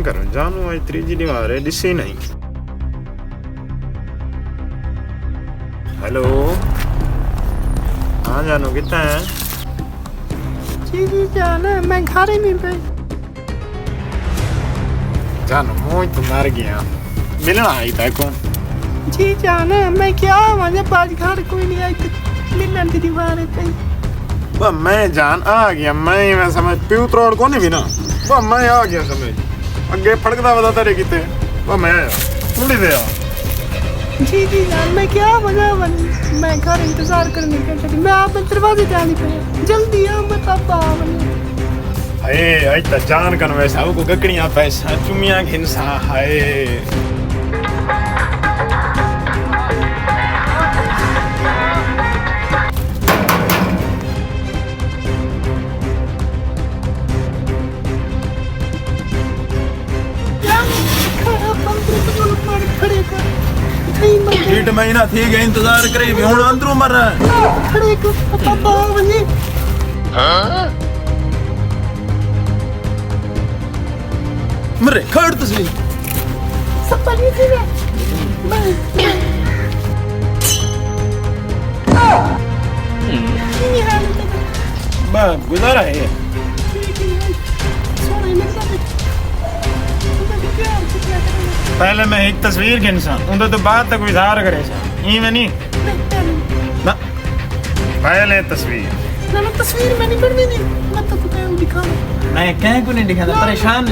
करूं जानू आज त्रीजी दीवार है दिसी नहीं। हेलो हाँ जानू कितना है? जी जान मैं घर ही नहीं पे। जानू मोई तो मर गया मिलना आई तको। जी जान मैं क्या मुझे पाँच घर कोई नहीं आई मिलने की दीवार पे। वो मैं जान आ गया मैं समझ प्यू त्रोड़ को नहीं भी ना वो मैं आ गया समझ अगे फड़कता बता तेरे किते वो मैं आया थोड़ी देर जी जान मैं क्या मजा बनी मैं घर इंतजार करने के लिए मैं आप दरवाजे जाने पे जल्दी आओ मैं तब आवनी। हाय आज तो जान कन वैसा को गकड़ियां पैसा चुमियां घिनसा हाय डेढ़ महीना थी गया इंतजार करे भी हुन अंदरों मर रहा है। खड़े को पापा आवनी मरे खड़ तसली सब पड़ी थी मैं नहीं हाल तक बा गुजारा है सोने में सब पहले मैं एक तस्वीर के इंसान उनसे तो बात तक विचार करे ई में नहीं ना पहले तस्वीर ना तस्वीर में नहीं करनी थी मैं तो तुम्हें दिखाऊं मैं कह को नहीं दिखाता परेशान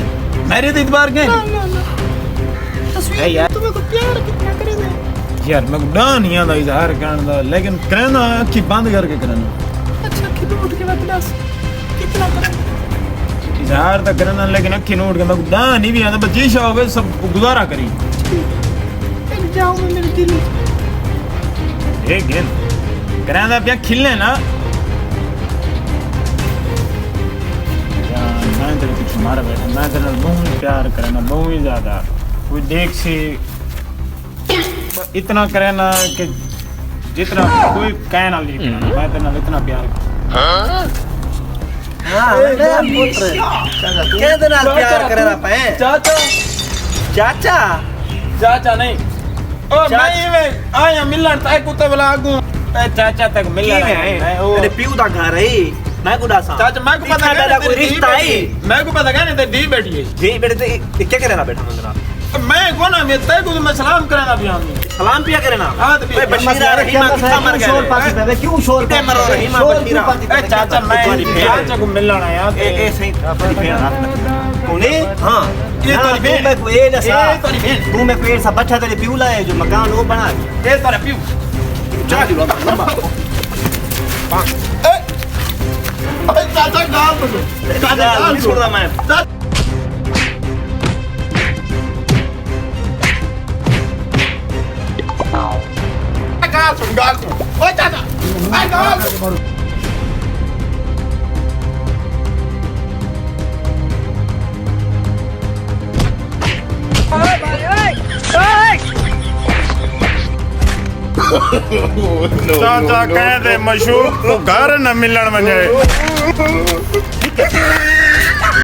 मेरे तो इतबार के ना तस्वीर तुम्हें को प्यार कितना करेंगे यार मैं डा नहीं आंदा इजहार करने दा लेकिन करना अखी बंद करके करना अच्छा कि उठ के मैं क्लास कितना करेंगे इजहार तो करना लेकिन अखी नोट के मैं डा नहीं भी आंदा बच्ची होवे सब गुजारा करी जाओ मैं मेरे दिल ए गेन करना पे खिलने ना यार मैं तेरे कुछ मारा बैठा मैं तेरे नाल बहुत प्यार करना बहुत ही ज्यादा कोई देख से इतना करे ना कि जितना कोई कह ना ली मैं तेरे नाल इतना प्यार कहते नाल प्यार करे ना पे चाचा चाचा चाचा नहीं ओ मैं आया मिलन तक कुत्ते बुला आगू चाचा तक मिल की में तेरे पिऊ दा घर है मैं को दासा चाचा मैं को पता है कोई रिश्ता है मैं को पता है नहीं ते दी बैठी है जी बेटे ते क्या करे ना बैठा मंगरा मैं को ना मैं तय को मैं सलाम करना भी आऊं सलाम पिया करे ना हां तो ओए बशीरा रहीमा कितना मर गया शोर पाती पे क्यों शोर पे मरो रहीमा बशीरा ए चाचा मैं चाचा को मिलना यार ए सही अपनी भेड़ हाथ में कौने हां ये तोरी भेड़ मैं को ए जैसा ए तोरी भेड़ तू में पेड़ सा बच्चा तेरे पिऊ लाए जो मकान वो बना ए तोरा पिऊ जा दी लंबा ए चाचा गाल तो चाचा गाल छोड़ मैं गाल सुन ओए चाचा ए गाल चाचा कह दे मशहूर तो घर न मिलन वने